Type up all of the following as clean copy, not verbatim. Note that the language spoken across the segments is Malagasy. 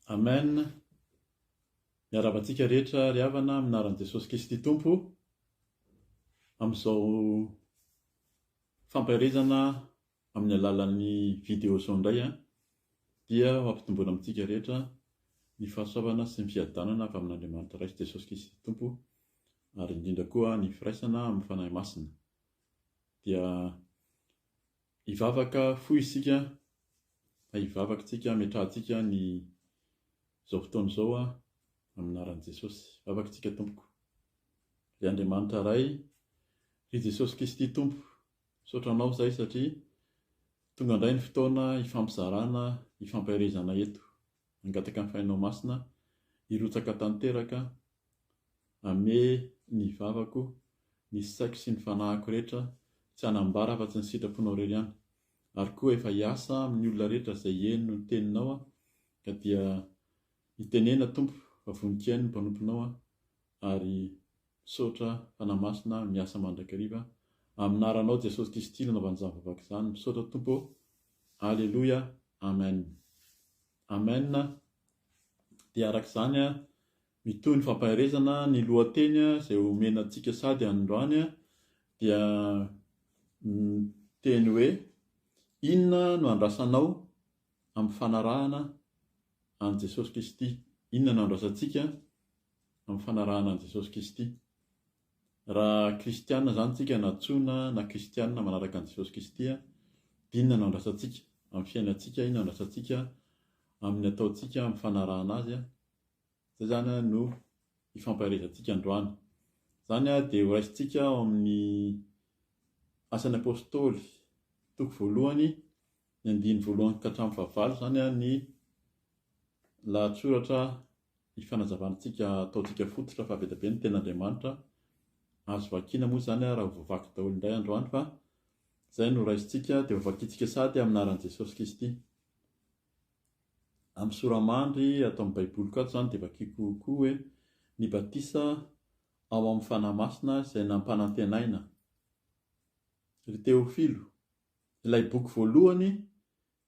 Amen. Miaravantsika rehetra ry havana aminaran'i Jesosy Kristy Tompo amin'izao fampiarezana amin'ny alalan'ny vidéo izao indray dia mampitomboana amintsika rehetra ny fahasoavana sy ny fiadanana avy amin'Andriamanitra Ray sy Jesosy Kristy Tompo, ary indrindra koa ny firaisana amin'ny fanahy masina. Dia hivavaka fohy isika, hivavaka tsika, metrahantsika ny izao fotoana izao amin'ny anaran'i Jesosy. Vavaka tsika tompoko. Ry Andriamanitra Ray, ry Jesosy Kristy Tompo, saotranao izay satria tonga indray ny fotoana hifampizarana, hifampiarezana eto. Angataka ny fahinao masina, hirotsaka tanteraka, ame ny vavako, ny saiko sy ny fanahiko rehetra, tsy hanambara afa-tsy ny sitraponao irery ihany. Ary koa efa hiasa amin'ny olona rehetra izay heno ny teninao, ka dia hitenena Tompo fa voninkaino ny mpanomponao, ary misaotra fanahy masina miasa mandrakariva. Aminaranao Jesosy Kristy no nanaovan'izany vavaka izany, misaotra Tompo. Alleluia. Amen. Amen. Dia arak'izany mitohy ny fampiarezana ny lohateny izay omenantsika sady androany dia teny hoe: inona no andrasanao amin'ny fanarahana an' Jesosy Kristy? Inona no andrasantsika amin'ny fanarahana an' Jesosy Kristy? Raha kristianina zany tsika, na tsoina na kristianina manaraka an' Jesosy Kristy, inona no andrasantsika amin'ny fiainantsika? Inona no andrasantsika amin'ny ataontsika amin'ny fanarahana azy? Zay zany no ifampiarezantsika androany. Zany dia ho raisintsika ao amin'ny asan'ny apôstôly toko voalohany, ny andiny voalohany ka hatramin'ny fahavalo, zany ny lahatsoratra ifanazavantsika, ataontsika fototra fa be dia be ny ten'Andriamanitra. Azo vakiana moa zany raha ho voavaky daholo indray androany, fa zay no raisintsika dia hovakintsika sady amin'ny anaran'i Jesosy Kristy. Amin'ny soramandry atao amin'ny baiboly koa zany dia vakiako koa hoe: ny batisa ao amin'ny fanahy masina izay nampanantenaina. Ry Teofilo, ilay boky voalohany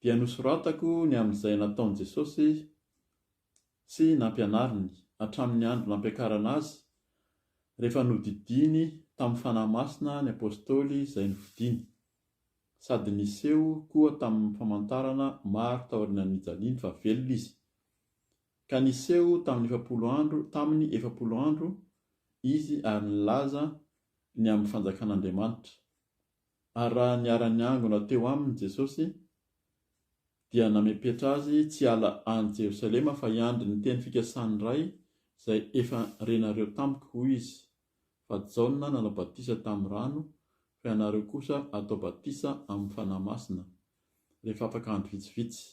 dia nosoratako ny amin'izay nataon'i Jesosy sy nampianariny hatramin'ny andro nampiakarana azy, rehefa nodidiny tamin'ny fanahy masina ny apôstôly izay novidiny, sady niseho koa tamin'ny famantarana maro taorian'ny Jaliny fa velona izy. Ka niseho tamin'ny efapolo andro izy ary nilaza ny amin'ny fanjakan'Andriamanitra. Ary raha niara niangona teo aminy Jesosy dia namepetra azy tsy hala any Jerosalema fa hiandry ny teny fikasany iray izay efa renareo tampoka hoy izy: fa Jaona nanao batisa tamin'ny rano, fa ianareo kosa atao batisa amin'ny fanahy masina rehefa afaka andro vitsivitsy.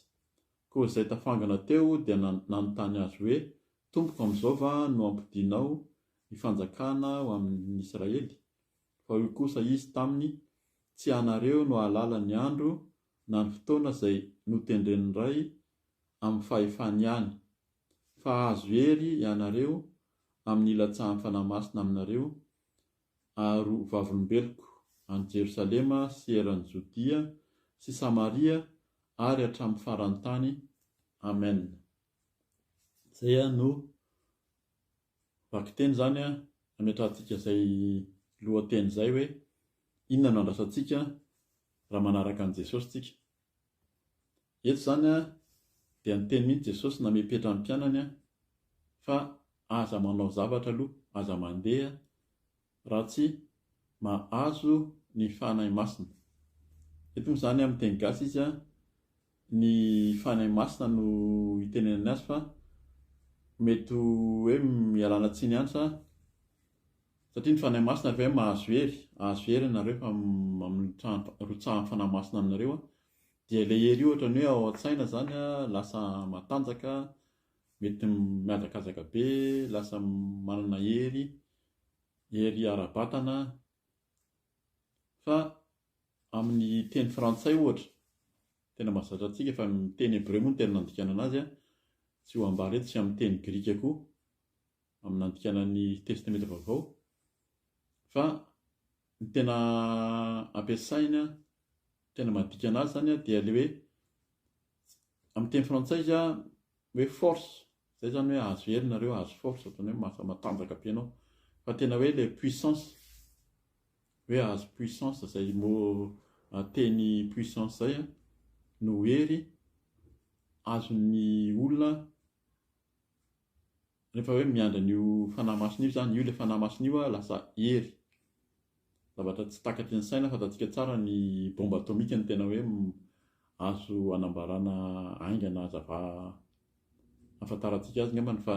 Koa izay tafangana teo dia nanontany azy hoe: Tompoko, amin'izao va no ampidinao ny fanjakana ho amin'ny Israely? Fa io kosa izy taminy: tsy anareo no ahalala ny andro na ny fotoana izay notendren'ny Ray amin'ny fahefany ihany, fa azo hery ianareo amin'ny ilatsahan'ny fanahy masina aminareo ary ho vavolombeloko any Jerosalema sy eran'ny Jodia sy Samaria ary hatramin'ny faran'ny tany. Amen. Zay no vakiteny zany ametrahantsika izay lohateny izay hoe: inona no andrasantsika raha manaraka an' Jesosy tsika? Eto zany dia ny teny mihitsy Jesosy namepetra ny mpianany fa aza manao zavatra aloha, aza mandeha raha tsy mahazo ny fanahy masina. Eto moa zany amin'ny teny gasy izy ny fanahy masina no hitenenany azy, fa mety hoe mialana tsiny ihany satria ny fanahy masina rehefa hoe mahazo hery ianareo fa rotsahan'ny fanahy masina aminareo, dia ilay hery io ohatra ny hoe ao an-tsaina zany lasa matanjaka, mety miazakazaka be, lasa manana hery ara-batana. Fa amin'ny teny frantsay ohatra, tena mahazatra antsika, fa amin'ny teny hébreu moa ny tena nandikanana azy, tsy ho ambara eto, sy amin'ny teny grika koa amin'ny nandikanan'ny testamenta vaovao. Fa ny tena ampiasaina, tena mandikana azy zany dia le hoe amin'ny teny frantsay izy hoe force. Zay zany hoe azo hery nareo, azo force, ohatrany hoe matanjaka be ianao. Fa tena hoe le puissance, hoe azo puissance, zay teny puissance zay no hery azon'ny olona rehefa hoe miandra an'io fanahy masina io zany, io le fanahy masina io lasa hery. Zavatra tsy takatry ny saina, fantatsika tsara ny bomba atomika ny tena hoe azo anambarana aingana hazava afantarantsika azy ngambany, fa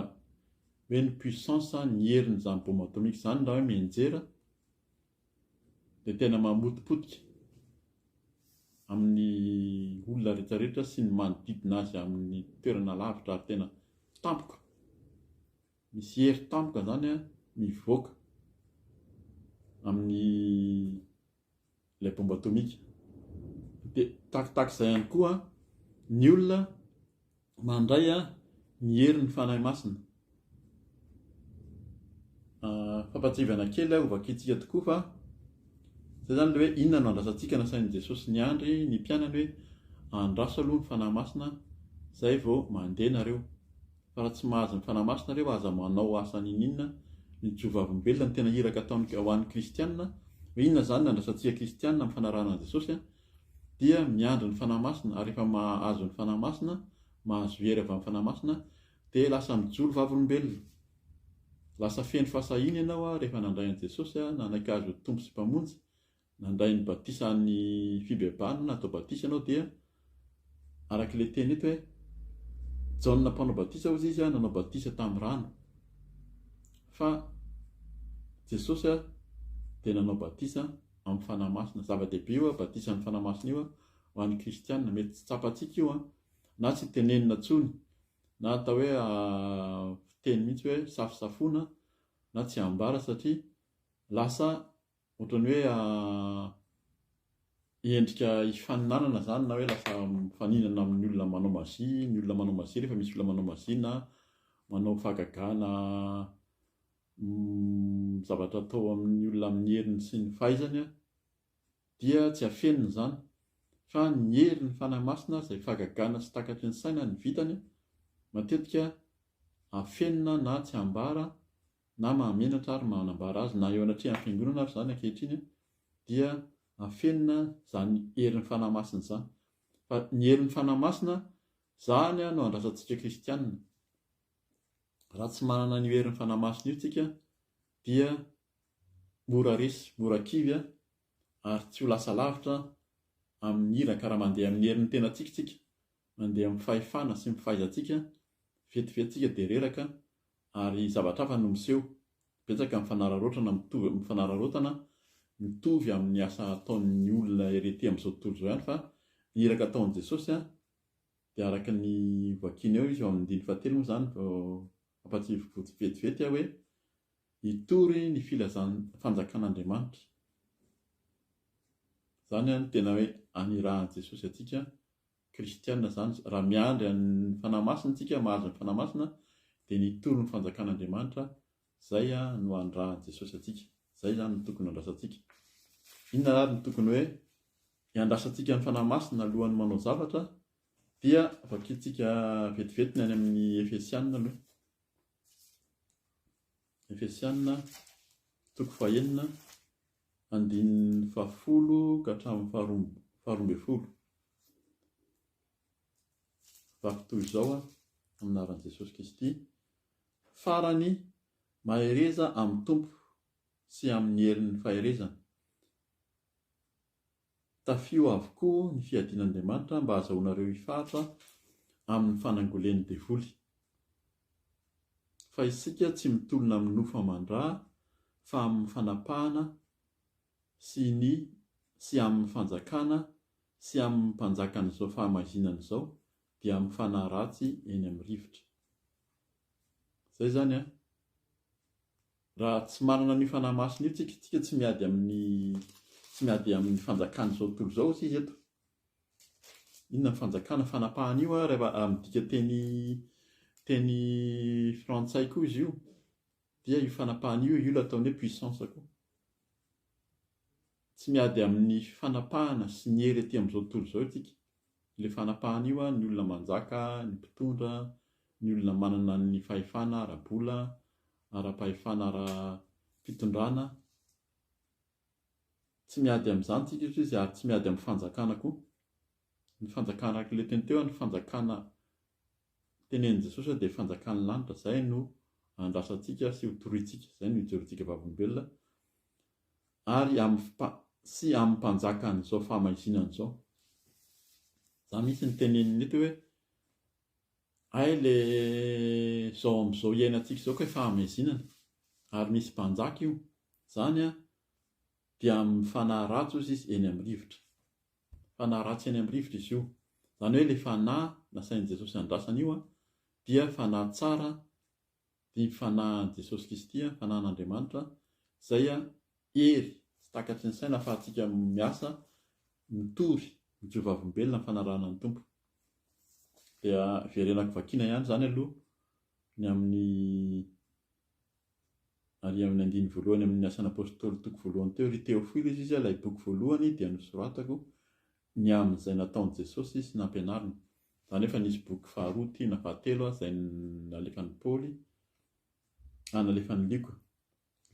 hoe ny puissance ny herin'izany bomba atomika zany raha hoe mienjera dia tena mamotipotika amin'ny olona rehetrarehetra sy ny manodidina azy amin'ny toerana lavitra, ary tena tampoka, misy hery tampoka zany mivoaka amin'ny ilay bomba atomika. Dia tahak'izay ihany koa ny olona mandray ny herin'ny fanahy masina. Fampatsivana kely ovakitsika tokoa, fa zay zany le hoe inona no andrasantsika nasain'i Jesosy ny andry ny mpianany hoe andraso aloha ny fanahy masina zay vao mandeha nareo. Fa raha tsy mahazo ny fanahy masina reo, aza manao asa ninona ny Jehova-olombelona ny tena iraka ataony ho an'ny kristianina. Hoe inona zany ny andrasantsika kristianina amin'ny fanarahana an'i Jesosy dia miandry ny fanahy masina, ary rehefa mahazo ny fanahy masina, mahazo hery avy amin'ny fanahy masina, dia lasa mijoro vavolombelona, lasa feno fahasahina ianao rehefa nandray an'i Jesosy, nanaiky azy ho tompo sy mpamonjy, nandray ny batisa ny fibebahana, natao batisa ianao, dia arak'ilay teny eto hoe Jaona mpanao batisa hozy izy nanao batisa tamin'ny rano, fa Jesosy dia nanao batisa amin'ny fanahy masina. Zava-dehibe io batisa amin'ny fanahy masina io ho an'ny kristianina. Mety tsy tsapantsika io na tsy tenenina tsony, na atao hoe fiteny mihitsy hoe safosafoana, na tsy ambara, satria lasa ohatrany hoe endrika hifaninanana zany, na hoe lasa mifaninana amin'ny olona manao masia. Ny olona manao masia, rehefa misy olona manao masia na manao fahagagana zavatra atao amin'ny olona amin'ny heriny sy ny fahaizany dia tsy afenina zany, fa ny herin'ny fanahy masina izay fahagagana sy takatry ny saina ny vitany matetika afenina na tsy ambara, na mahamenatra ary manambara azy, na eo anatrehan'ny fiangonana ary zany ankehitriny dia afenina zany herin'ny fanahy masina zany. Fa ny herin'ny fanahy masina zany no andrasantsika kristianina. Raha tsy manana ny herin'ny fanahy masina io tsika dia mora resy, mora kivy, ary tsy ho lasa lavitra amin'ny iraka raha mandeha amin'ny herin'ny tenantsika tsika, mandeha amin'ny fahefana sy ny fahaizantsika, vetivetsika dia reraka, ary zavatra hafa no miseho. Betsaka mifanararaotana mitovy amin'ny asa ataon'ny olona erety amin'izao tontolo izao ihany, fa ny iraka ataon'i Jesosy dia araka ny vakiana eo izy ao amin'ny 9 moa zany, ampatsivy vetivety hoe hitory ny fanjakan'Andriamanitra. Zany no tena hoe anirahan'i Jesosy atsika kristianina zany. Raha miandry ny fanahy masina tsika, mahazo ny fanahy masina, dia nitory ny fanjakan'Andriamanitra. Zay no andrahan'i Jesosy atsika. Zay zany no tokony andrasantsika. Inona ary no tokony hoe hiandrasantsika ny fanahy masina alohan'ny manao zavatra, dia vakitsika vetivety ny any amin'ny Efesianina aloha. Efesianina 4:10 ka hatramin'ny 12. Vaky toy izao amin'ny anaran'i Jesosy Kristy: farany mahereza amin'ny tompo sy amin'ny herin'ny faherezana. Tafio avokoa ny fiadian'Andriamanitra mba ahazoanareo hifahatra amin'ny fanangolen'ny devoly. Fa isika tsy mitolona amin'ny nofo aman-drà, fa amin'ny fanapahana sy amin'ny fanjakana sy amin'ny mpanjakan'izao fahamazinana izao, dia amin'ny fanahy ratsy eny amin'ny rivotra. Zay zany raha tsy manana ny fanahy masina io tsika tsy miady amin'ny fanjakana izao tontolo izao izy eto. Inona ny fanjakana? Fanapahana io rehefa midika teny frantsay koa izy io, dia io fanapahana io ataony hoe puissance koa. Tsy miady amin'ny fanapahana sy ny hery ety amin'izao tontolo izao isika. Ilay fanapahana io ny olona manjaka, ny mpitondra, ny olona manana ny fahefana ara-bola, ara-pahefana ara-fitondrana. Tsy miady amin'izany tsika izy ary tsy miady amin'ny fanjakana koa. Ny fanjakana le teny teo, ny fanjakana tenenin' Jesosy dia fanjakan'ny lanitra, izay no andrasantsika sy hotorointsika, izay no hijerontsika vavolombelona, ary sy amin'ny mpanjakan'izao famaizinana izao. Izany misy ny teneniny eto hoe ay le zao amin'izao iainantsika izao ka efa hamaizinana, ary misy mpanjaka io, izany dia amin'ny fanahy ratso izy eny amin'ny rivotra. Fanahy ratsy eny amin'ny rivotra izy io. Izany hoe ilay fanahy nasain'i Jesosy andrasana io dia fanahy tsara, dia fanahy Jesosy Kristy, fanahin'Andriamanitra, izay hery sy takatry ny saina ahafahantsika miasa, mitory, mijohy vavolombelona ny fanarahana ny Tompo. Dia verenako vakiana ihany izany aloha ny amin'ny andiny voalohany amin'ny asan'ny apôstôly toko voalohany teo, ry Teofily izy ilay boky voalohany dia nosoratako ny amin'izay nataon'i Jesosy sy nampianariny. Izany efa nisy boky faharoa ty na fahatelo izay nalefan'ny Paoly, nalefan'ny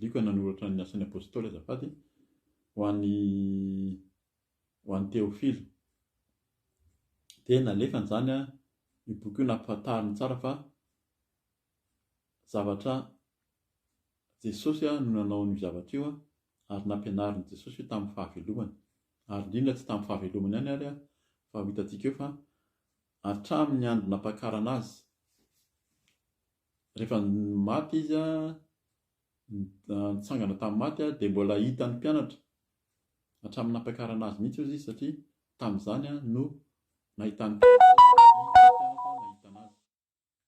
Liko nanoratra ny asan'ny apôstôly azafady ho an'ny Teofily. Dia nalefany izany io boky io, nampahatariny tsara fa zavatra Jesosy no nanao io zavatra io, ary nampianarin'i Jesosy io tamin'ny fahavelomany. Ary indrindra tsy tamin'ny fahavelomany ihany ary fa ho hitantsika eo fa hatramin'ny andro nampakarana azy. Rehefa maty izy, nitsangana tamin'ny maty dia mbola hitan'ny mpianatra. Hatramin'ny nampakarana azy mihitsy izy satria tamin'izany no nahitan'ny mpianatra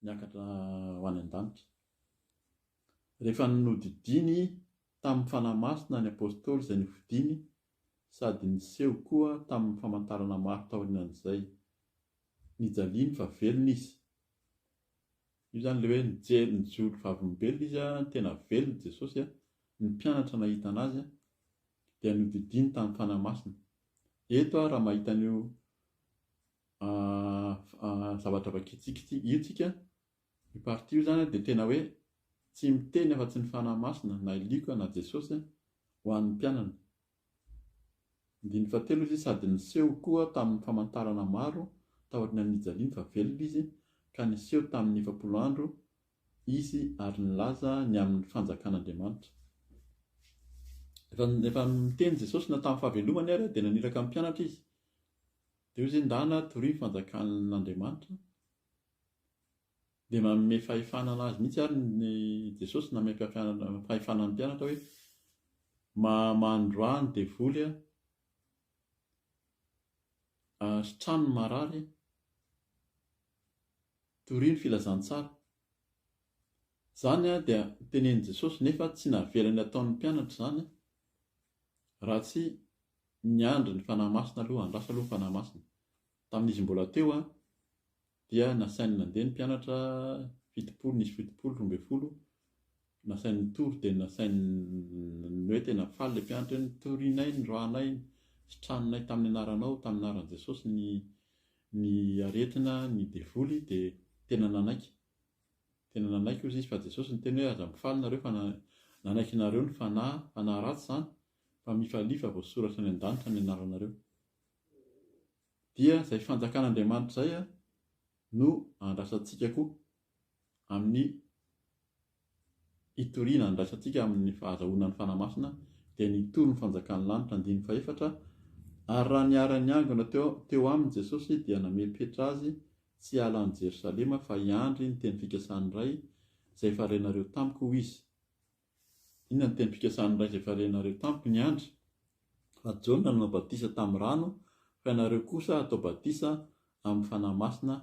niakatra ho any an-danitra. Rehefa nodidiny tamin'ny fanahy masina ny apôstôly izay novidiny, sady niseho koa tamin'ny famantarana maro taorian'izay, nijaliany fa velona izy. Io izany ilay hoe nijoro vavolombelona izy, tena velona Jesosy, ny mpianatra nahita anazy dia nodidiny tamin'ny fanahy masina. Eto raha mahita an'io zavatra vakitsika io party io izany dia tena hoe tsy miteny afa-tsy ny fanahy masina na Liko na Jesosy ho an'ny mpianana. Andiny fahatelo izy sady niseho koa tamin'ny famantarana maro taorian'ny nijaliany fa velona izy, ka niseho tamin'ny 900 andro izy ary nilaza ny amin'ny fanjakan'Andriamanitra. Efa miteny Jesosy na tamin'ny fahavelomany ary dia naniraka amin'ny mpianatra izy. Dia izy ndana tory ny fanjakan'Andriamanitra, dia manome fahefanana azy mihitsy ary ny Jesosy nanome fahefanana ny mpianatra hoe mandroany devoly sitrano marary, tory ny filazantsara. Izany dia tenenin Jesosy nefa tsy navelany ataon'ny mpianatra izany raha tsy niandry ny fanahy masina aloha, andrasa aloha ny fanahy masina. Tamin'izy mbola teo dia nasainy nandeha ny mpianatra 70, nisy 70, 12, nasainy nitory dia nasainy hoe tena faly ilay mpianatra hoe nitorianay, nindroanay, sitranonay tamin'ny anaranao, tamin'ny anaran'i Jesosy ny aretina, ny devoly, dia tena nanaiky. Tena nanaiky ozy izy fa Jesosy ny teny hoe aza mifaly nareo fa nanaiky nareo ny fanahy ratsy izany, fa mifalifa voasoratra ny an-danitra ny anaranareo. Dia izay fanjakan'Andriamanitra izay no andrasantsika koa amin'ny hitoriana, andrasantsika amin'ny fahazahoana ny fanahy masina, dia nitory ny fanjakan'ny lanitra andiny faefatra. Ary raha niara-ny angona teo aminy Jesosy dia namepetra azy tsy hala any Jerosalema fa hiandry ny teny fikasany iray izay farenareo tamiko ho izy. Inona ny teny fikasany iray izay farenareo tamiko? Ny andry fa Jaona nanao batisa tamin'ny rano, fa ianareo kosa atao batisa amin'ny fanahy masina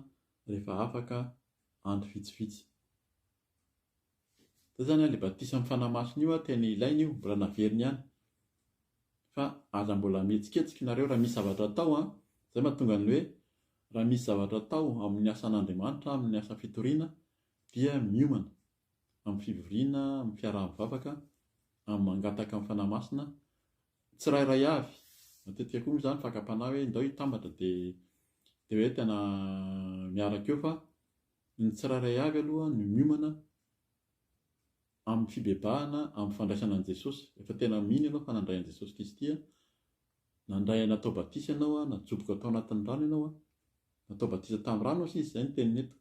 rehefa afaka andro vitsivitsy. Izay izany ilay batisa amin'ny fanahy masina io tena ilaina io, mbola naveriny ihany. Fa aza mbola mihetsiketsika nareo raha misy zavatra atao, izay mahatonga ny hoe raha misy zavatra atao amin'ny asan'Andriamanitra, amin'ny asa fitoriana, dia miomana amin'ny fivoriana, amin'ny fiaraha-mivavaka, amin'ny mangataka amin'ny fanahy masina, tsirairay avy. Matetika koa izany fakam-panahy hoe ndao hitambatra dia hoe tena miaraka eo, fa Ny tsirairay avy aloha no miomana amin'ny fibebahana amin'ny fandraisana an' Jesosy. Efa tena mino ianao fa nandray an' Jesosy Kristy, nandray natao batisa ianao, najoboka tao anatin'ny rano ianao, natao batisa tamin'ny rano izy, izay no teniny eto.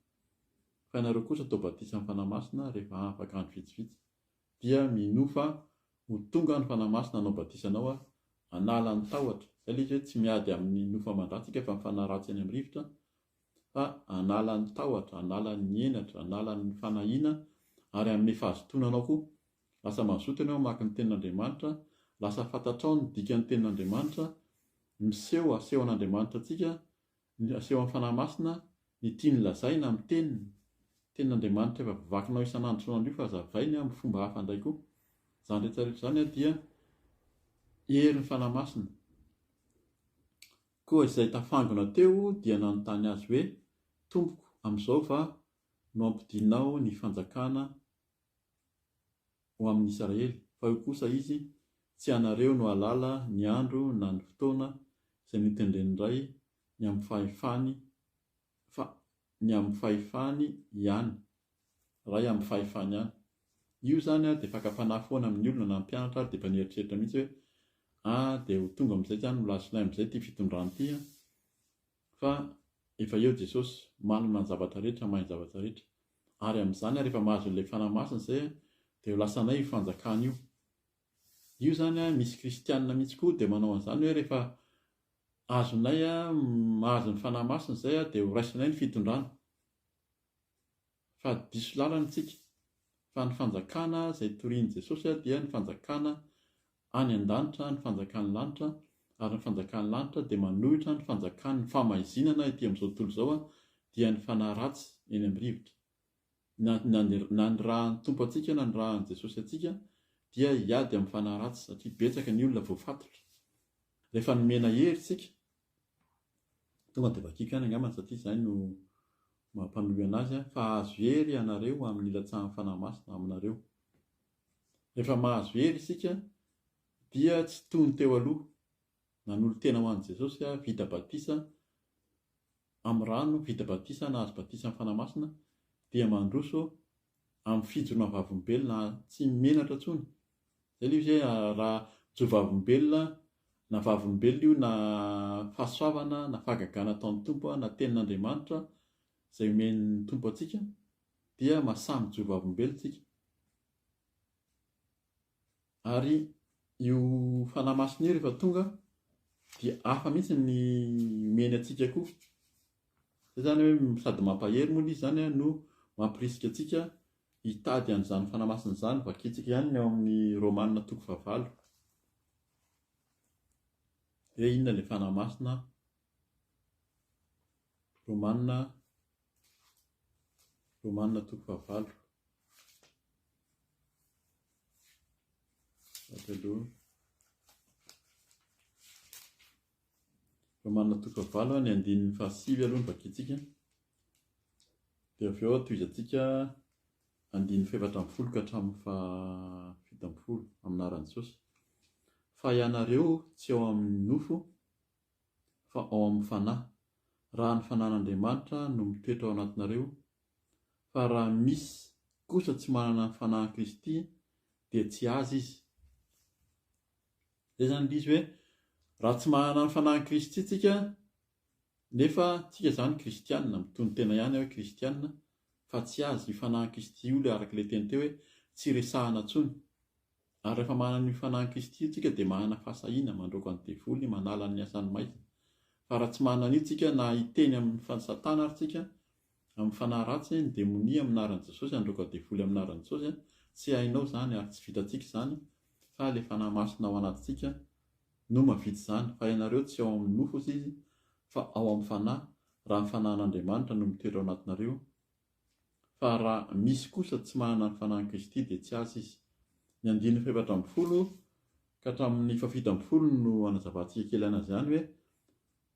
Fa ianareo kosa atao batisa amin'ny fanahy-masina rehefa afaka andro vitsivitsy, dia mino fa ho tonga ny fanahy masina anao batisa anao, hanala ny tahotra. Izay ilay izy hoe tsy miady amin'ny nofo aman-dratsika fa mifanahy ratsy eny amin'ny rivotra, fa hanala ny tahotra, hanala ny henatra, hanala ny fanahiana, ary amin'ny fahazotonanao koa. Lasa mazoto ianao mamaky ny tenin'Andriamanitra, lasa fantatrao ny dikan'ny tenin'Andriamanitra, miseho aseho an'Andriamanitra antsika, aseho amin'ny fanahy masina ny tiany lazaina amin'ny tenin'Andriamanitra efa vakinao isan'andro isan'andro io fa zavainy amin'ny fomba hafa indray koa. Izany rehetrarehetra izany dia hery ny fanahy masina. Koa izay tafangona teo dia nanontany azy hoe, tompoko, amin'izao va no ampidinao ny fanjakana ho amin'ny Israely? Fa io kosa izy, tsy anareo no alala ny andro na ny fotoana izay nitendren'ny ray ny amin'ny fahefany, fa ny amin'ny fahefany ihany. Ray amin'ny fahefany ihany. Io zany dia fakapanahy foana amin'ny olona na mpianatra ary dia efa nieritreritra mihitsy hoe dia ho tonga amin'izay zany milazosilay amin'izay ity fitondrana ity, fa efa eo Jesosy manana ny zavatra rehetra, mahay ny zavatra rehetra. Ary amin'izany rehefa mahazo ilay fanahy masina izay dia ho lasanay io fanjakana io. Io zany misy kristianina mihitsy koa dia manao an'izany hoe rehefa azonay mahazo ny fanahy masina izay dia ho raisinay ny fitondrana. Fa diso lalana isika. Fa ny fanjakana izay torian'i Jesosy dia ny fanjakana any an-danitra, ny fanjakan'ny lanitra, ary ny fanjakan'ny lanitra dia manohitra ny fanjakan'ny famaizinana ety amin'izao tontolo izao, dia ny fanahy ratsy eny amin'ny rivotra. Na ny rahan'ny tompo antsika na ny rahan'i Jesosy antsika dia hiady amin'ny fanahy ratsy, satria betsaka ny olona voafatotra. Rehefa nomena hery isika, tonga dia vakika any angambany, satria izay no mampanohy anazy, fa azo hery ianareo amin'ny ilatsahan'ny fanahy masina aminareo. Rehefa mahazo hery isika dia tsy toy ny teo aloha, nanolo tena ho an'i Jesosy, vita batisa amin'ny rano, vita batisa, nahazo batisa amin'ny fanahy masina, dia mandroso amin'ny fijorona vavombelona, tsy menatra intsony. Izay ilay izy hoe raha jovavombelona, na vavombelona io, na fahasoavana, na fahagagana taon'ny tompo, na tenin'Andriamanitra izay omen'ny tompo antsika, dia mahasamy jovavombelona isika. Ary io fanahy masina io rehefa tonga dia hafa mihitsy ny meny antsika koa. Izay zany hoe sady mampahery moa izy zany no mampirisika antsika hitady an'izany fanahy masina izany. Vakintsika ihany ny ao amin'ny Romanina 9. Hoe inona ilay fanahy masina? Romanina 9. Romanina 9 ny andininy 7 aloha ny vakintsika. Dia avy eo tohizantsika andininy 17 ka hatramin'ny 17 aminaran'i Jesosy. Fa ianareo tsy ao amin'ny nofo, fa ao amin'ny fanahy. Raha ny fanahin'Andriamanitra no mitoetra ao anatinareo, fa raha misy kosa tsy manana ny fanahin'i Kristy dia tsy azy izy. Izay zany izy hoe raha tsy manana ny fanahin'i Kristy tsika, nefa tsika zany kristianina, mitony tena ihany hoe kristianina, fa tsy azy io fanahin'i Kristy io, ilay araka ilay teny teo hoe tsy resahana intsony. Ary rehefa manana io fanahin'i Kristy io tsika dia manana fahasahiana mandroaka ny devoly, manala ny asan'ny maizina. Fa raha tsy manana an'io tsika, na hiteny amin'ny Satana ary tsika amin'ny fanahy ratsy, ny demonia amin'ny anaran'i Jesosy, handroaka devoly amin'ny anaran'i Jesosy, tsy hainao izany ary tsy vitantsika izany, fa ilay fanahy masina ao anatintsika no mahavita izany. Fa ianareo tsy ao amin'ny nofo izy, fa ao amin'ny fanahy, raha ny fanahin'Andriamanitra no mitoetra ao anatinareo. Fa raha misy kosa tsy manana ny fanahin'i Kristy dia tsy azy izy. Ny andininy 17 ka hatramin'ny 17 no anazavantsika kely anazy ihany hoe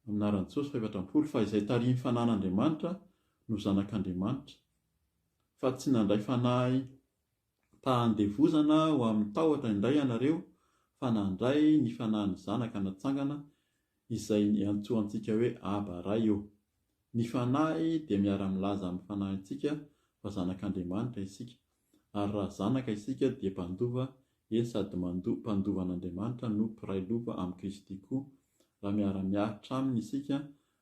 aminaran'i Jesosy 17, fa izay taria ny fanahin'Andriamanitra no zanak'Andriamanitra, fa tsy nandray fanahy tahandevozana ho amin'ny tahotra indray ianareo, fa nandray ny fanahin'ny zanaka natsangana, izay antsoantsika hoe Aba ray eo. Ny fanahy dia miara-milaza amin'ny fanahitsika fa zanak'Andriamanitra isika. Ary raha zanaka isika dia mpandova, eny sady mpandovan'Andriamanitra no mpiray lova amin'ny Kristy koa, raha miara-miaritra aminy isika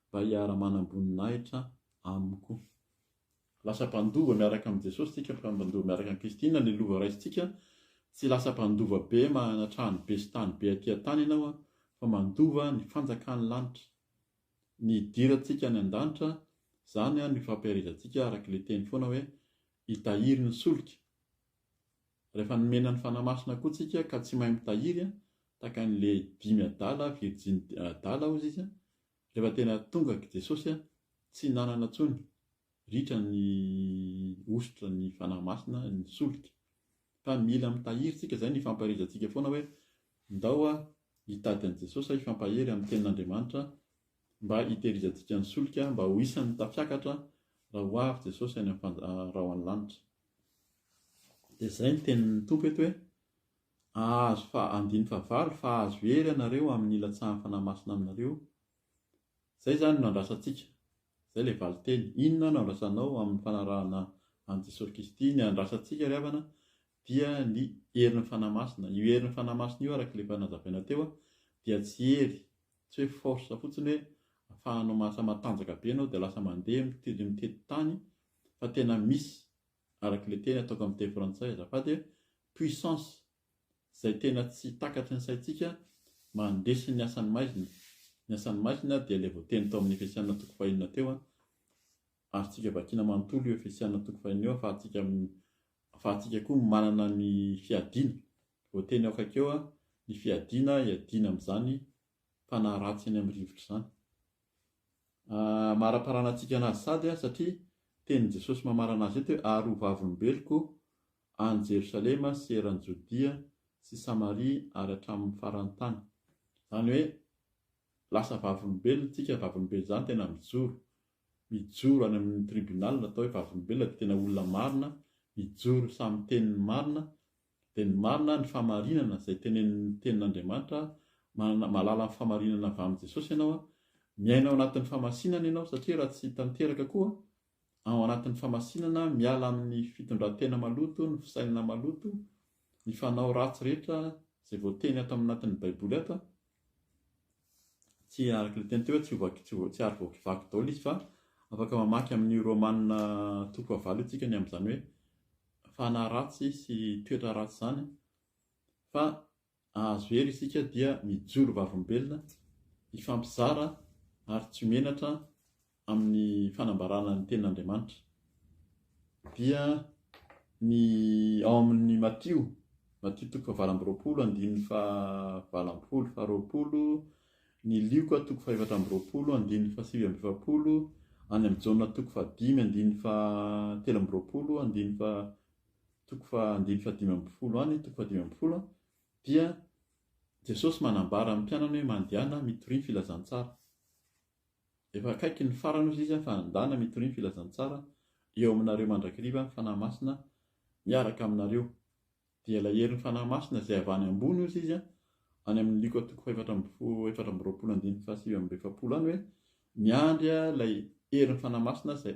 mba hiara-manam-boninahitra aminy koa. Lasa mpandova miaraka amin'ny Jesosy isika, mpandova miaraka amin'ny Kristy. Inona ny lova raisitsika? Tsy lasa mpandova be manatrahany be sy tany be aty tany ianao, fa mandova ny fanjakan'ny lanitra, ny idirantsika ny an-danitra. Zany ny fampiarizantsika araka ilay teny foana hoe hitahiry ny solika. Rehefa nomena ny fanamasina koa tsika ka tsy mahay mitahiry, tahaka an'ilay 5 adala, Virginy adala hozy izy, rehefa tena tonga Jesosy tsy nanana tsony, ritra ny ositra ny fanamasina, ny solika. Fa mila mitahiry tsika, zay ny fampiarizantsika foana hoe ndao hitady an'i Jesosy hifampahery amin'ny tenin'Andriamanitra mba hitehirizantsika ny solika, mba ho isan'ny tafiakatra raha ho avy Jesosy any raha ho any lanitra. Dia izay ny tenin'ny Tompo eto hoe ahazo andiny fahavalo fa ahazo hery ianareo amin'ny ilatsahan'ny fanamasina aminareo. Zay zany no andrasantsika. Zay ilay valiteny. Inona no andrasanao amin'ny fanarahana an Jesosy Kristy? Ny andrasantsika ry havana dia ny herin'ny fanamasina. Io herin'ny fanamasina io araka ilay fanazavaina teo dia tsy hery, tsy hoe force fotsiny hoe ahafahanao masa matanjaka be anao dia lasa mandeha mitety tany, fa tena misy araka ilay teny ataoko amin'ny teny frantsay azafady hoe puissance izay tena tsy takatry ny saintsika mandesy ny asan'ny maizina. Ny asan'ny maizina dia ilay voateny tao amin'ny Efesiana 5 teo, ary tsika vakiana manontolo io Efesiana 5 io ahafahantsika koa manana ny fiadiana. Voateny aokakeo ny fiadiana hiadiana amin'izany fanahy ratsy eny amin'ny rivotra izany. Mara-parana antsika anazy sady satria tenin' Jesosy mamarana azy eto hoe ary ho vavolombeloko any Jerosalema sy eran'ny Jodia sy Samaria ary hatramin'ny faran'ny tany. Zany hoe lasa vavolombelona tsika. Vavolombelona zany tena mijoro any amin'ny tribunal, atao hoe vavolombelona dia tena olona marina, mijoro samy tenin'ny marina. Dia ny marina ny famarinana izay tenin'Andriamanitra, malala amin'ny famarinana avy amin'ny Jesosy ianao, miaina ao anatin'ny famasinana ianao, satria raha tsy tanteraka koa ao anatin'ny famasinana, miala amin'ny fitondran-tena maloto, ny fisainana maloto, ny fanao ratsy rehetra izay voateny ato anatin'ny Baiboly ato. Tsy araka ilay teny teo hoe tsy ary voakivaky daholo izy, fa afaka mamaky amin'ny Romanina 9 itsika ny amin'izany hoe fanahy ratsy sy toetra ratsy zany. Fa ahazo hery isika dia mijoro vavolombelona, hifampizara ary tsy menatra amin'ny fanambarana ny tenin'Andriamanitra. Dia ny ao amin'ny Matio 20:20, ny Lioka 4:7, any amin'ny Jaona 5:13, dia Jesosy manambara amin'ny mpianany hoe mandehana mitoriny filazantsara. Efa akaiky ny farany ozy izy fa andana mitoriny filazantsara eo aminareo mandrakiriva ny fanahy masina miaraka aminareo. Dia ilay herin'ny fanahy masina izay avy any ambony ozy izy any amin'ny Lioka 4:7 any hoe miandry ilay herin'ny fanahy masina izay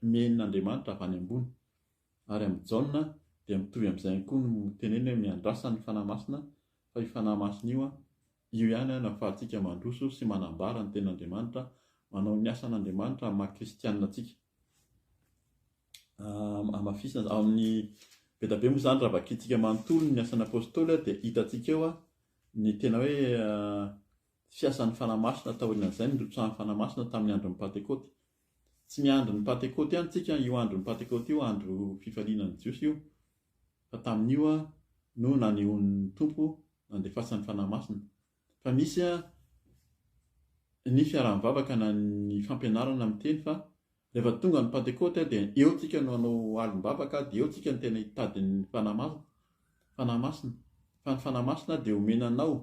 men'Andriamanitra avy any ambony. Ary amin'ny Jaona dia mitovy amin'izay koa no teneny hoe miandrasa ny fanahy masina, fa io fanahy masina io ihany no ahafahantsika mandroso sy manambara ny tenin'Andriamanitra, manao ny asan'Andriamanitra amin'ny maha-kristianina antsika. Amafisana amin'ny betabe moa zany raha vakintsika manontolo ny asan'ny apôstôly dia hitantsika eo ny tena hoe fiasan'ny fanahy masina taorian'izay nirotsahan'ny fanahy masina tamin'ny andron'ny Pentekôty. Tsy miandry ny Pentekôty ihany tsika, io andron'ny Pentekôty io andro fifalianan'ny Jiosy io, fa tamin'io no nanehon'ny Tompo nandefasan'ny fanahy masina. Fa misy ny fiaraha-mivavaka na ny fampianarana amin'ny teny, fa rehefa tonga ny Pentekôty dia eo tsika no hanao alim-bavaka, dia eo tsika no tena hitady ny fanahy masina. Fa ny fanahy masina dia omenanao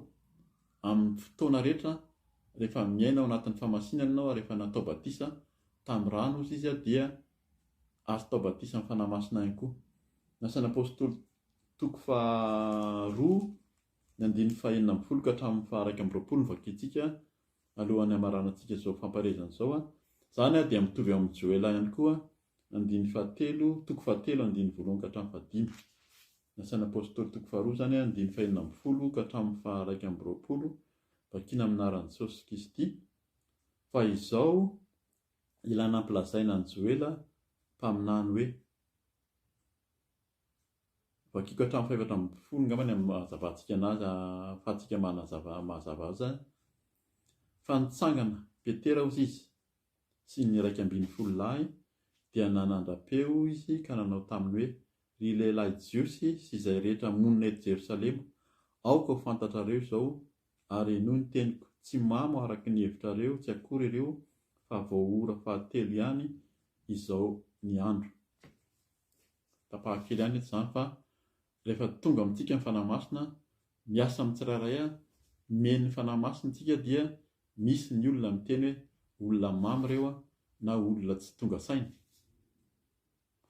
amin'ny fotoana rehetra, rehefa miaina ao anatin'ny famasinana ianao, rehefa natao batisa tamin'ny rano ozy izy dia azo tao batisa amin'ny fanahy masina ihany koa. Ny asan'ny apôstôly 2:1-20 ka hatramin'ny 1:20 vakintsika alohan'ny hamaranantsika izao famparezana izao Zany dia mitovy amin'ny Joela ihany koa, 9:7, toko 7, 9:20 ka hatramin'ny 15. Nasain'ny apôstôly toko 2 zany 9:40 ka hatramin'ny 1:20, vakina amin'ny anaran'i Jesosy Kristy. Fa izao ilana ampilazaina ny Joela mpaminany hoe vakiko hatramin'ny 4:10 ngambany amin'ny mahazavantsika anazy, ahafahantsika mahazava azy. Fa nitsangana Petera hozy izy sy ny 120 lahy dia nanandra-peo izy ka nanao taminy hoe: ry lehilahy jiosy sy izay rehetra monina eto Jerosalema, aoka ho fantatrareo izao ary noho ny teniko tsy mamo araka ny hevitrareo, tsy akory ireo fa vao ora 7 ihany izao ny andro. Tapahakely ihany izany fa rehefa tonga amintsika ny fanahy masina, miasa amin'ny tsirairay meny fanahy masina tsika dia misy ny olona miteny hoe olona mamy reo na olona tsy tonga saina.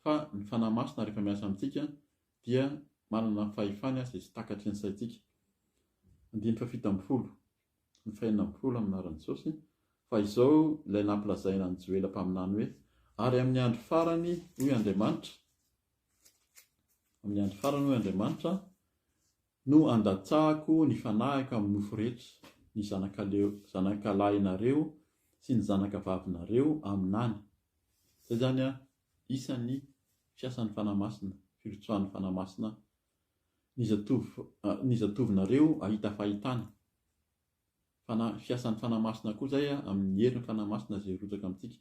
Fa ny fanahy masina rehefa miasa amintsika dia manana fahefany izay tsy takatry ny saintsika. 9:70 ny 1:40 amin'ny anaran'i Jesosy. Fa izao ilay nampilazaina ny Joela mpaminany hoe: ary amin'ny andro farany hoy Andriamanitra, no andatsahako ny fanahiko amin'ny nofo rehetra, ny zanakalahinareo sy ny zanakavavinareo aminany. Izay zany isan'ny fiasan'ny fanahy masina, firotsoan'ny fanahy masina. Ny zatovinareo ahita fahitana. Fiasan'ny fanahy masina koa zay amin'ny herin'ny fanahy masina izay rotsaka amintsika.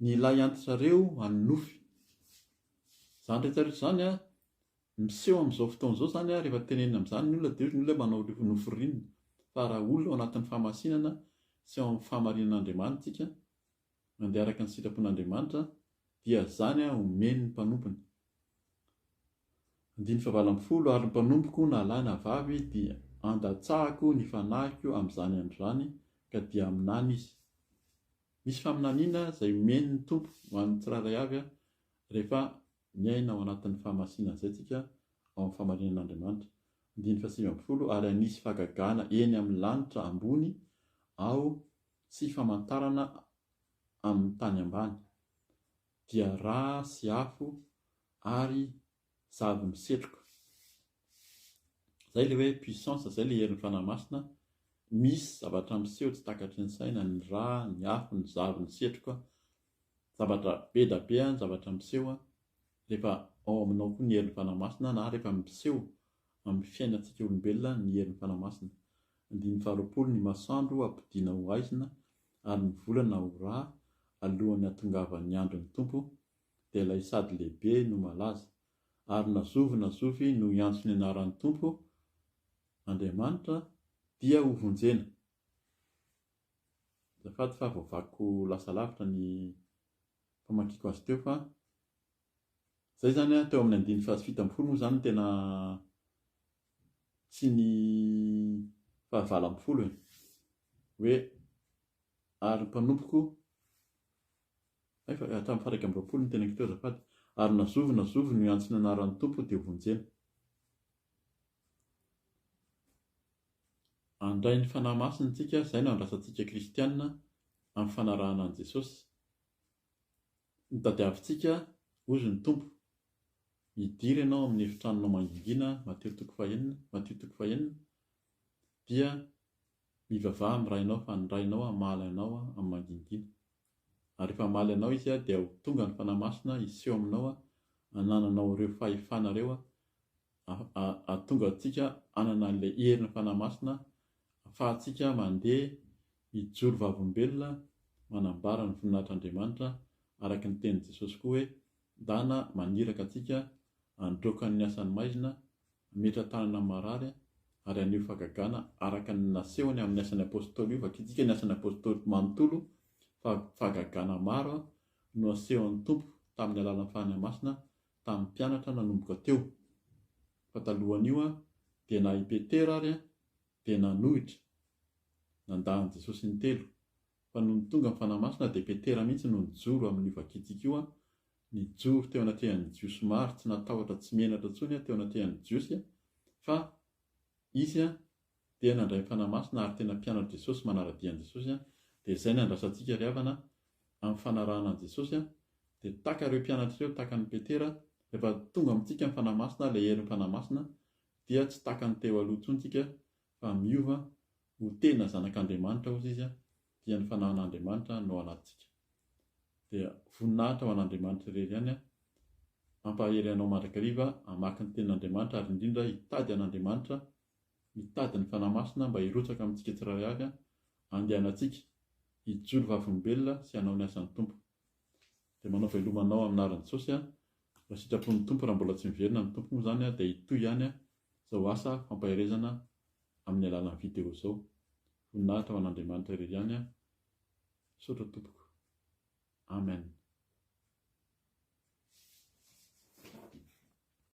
Ny lahy antitrareo hanofy. Zany rehetra zany miseho amin'izao fotoana izao zany rehefa tenenina amin'izany ny olona dia ny olona manao noforinina. Fa raha olona ao anatin'ny famasinana sy ao amin'ny fahamarinan'Andriamanitra, mandeha araka ny sitrapon'Andriamanitra, dia zany omeny ny mpanompony. 9:70 ary ny mpanompoko na lahy na vavy dia andatsahako ny fanahiko amin'izany andro zany ka dia aminany izy. Misy faminaniana izay omeny ny tompo ho an'ny tsirairay avy rehefa miaina ao anatin'ny fahamasinana izay tsika ao amin'ny fahamarinan'Andriamanitra. 9:70 ary anisy fahagagana eny amin'ny lanitra ambony ao sy famantarana amin'ny tany ambany, dia rà sy afo ary zavy misetroka. Zay ilay hoe puissance, zay ilay herin'ny fanahy masina. Misy zavatra miseho tsy takatry ny saina, ny rà, ny afo, ny zavy, ny setroka, zavatra be da be, zavatra miseho rehefa ao aminao koa ny herin'ny fanahy masina, na rehefa miseho amin'ny fiainantsika olombelona ny herin'ny fanahy masina. 9:20 ny masoandro ampidiana ho aizina ary ny volana ho rà alohan'ny hatongavan'ny andron'ny tompo, dia ilay sady lehibe no malaza. Ary nazovy no iantso ny anaran'ny tompo Andriamanitra dia ho vonjena. Azafady fa voavako lasa lavitra ny famakiako azy teo, fa zay zany teo amin'ny 9:70 moa zany tena tsy ny 9:20 hoe ary mpanompoko hatramin'ny 1:20 ny tenako teo azafady. Ary nazovy no iantso ny anaran'ny tompo dia ho vonjena. Andray ny fanahy masina tsika, izay no andrasantsika kristianina amin'ny fanarahana an'i Jesosy. Nitadiavintsika ozy ny tompo. Hidiry ianao amin'ny efitranonao mangingina, Matteo 5:5, dia mivavaha amin'ny rainao fa ny rainao hamaly anao amin'ny mangingina. Ary rehefa hamaly anao izy dia ho tonga ny fanahy masina hiseho aminao, hanananao ireo fahefana ireo, ahatonga antsika hanana an'ilay herin'ny fanahy masina, ahafahantsika mandeha hijoro vavombelona, manambara ny voninahitran'Andriamanitra araka ny tenin'i Jesosy koa hoe: dana maniraka antsika, androaka ny asan'ny maizina, metra tanana amin'ny marary ary anio fahagagana araka ny nasehony amin'ny asan'ny apôstôly io. Vakitsika ny asan'ny apôstôly manontolo fa fahagagana maro no asehon'ny tompo tamin'ny alalan'ny fanahy masina tamin'ny mpianatra nanomboka teo. Fa talohan'io dia na i Petera ary dia nanohitra, nandahan'i Jesosy ny telo. Fa noho ny tonga ny fanahy masina dia Petera mihitsy no nijoro amin'io vakitsika io, nijoro teo anatrehan'ny jiosy maro, tsy natahotra, tsy menatra intsony teo anatrehan'ny jiosy, fa izy dia nandray ny fanahy masina ary tena mpianatra Jesosy, manara-dian'i Jesosy. Dia izay ny andrasantsika ry havana amin'ny fanarahana an' Jesosy dia taka ireo mpianatra ireo, taka ny Petera, rehefa tonga amintsika ny fanahy masina, ilay herin'ny fanahy masina, dia tsy taka ny teo aloha intsony tsika fa miova ho tena zanak'Andriamanitra ozy izy, dia ny fanahin'Andriamanitra no ao anatintsika. Dia voninahitra ho an'Andriamanitra irery ihany ampahery anao mandrakariva hamaky ny tenin'Andriamanitra, ary indrindra hitady an'Andriamanitra, hitady ny fanahy masina mba hirotsaka amintsika tsirairay avy, andehanantsika hijoro vavolombelona sy hanao ny asan'ny Tompo. Dia manao velomanao aminaran'i Jesosy, raha sitrapon'ny Tompo, raha mbola tsy miverina ny Tompo moa izany dia hitoy ihany izao asa fampaherezana amin'ny alalan'ny video izao. Voninahitra ho an'Andriamanitra irery ihany, saotra tompoko. Amen.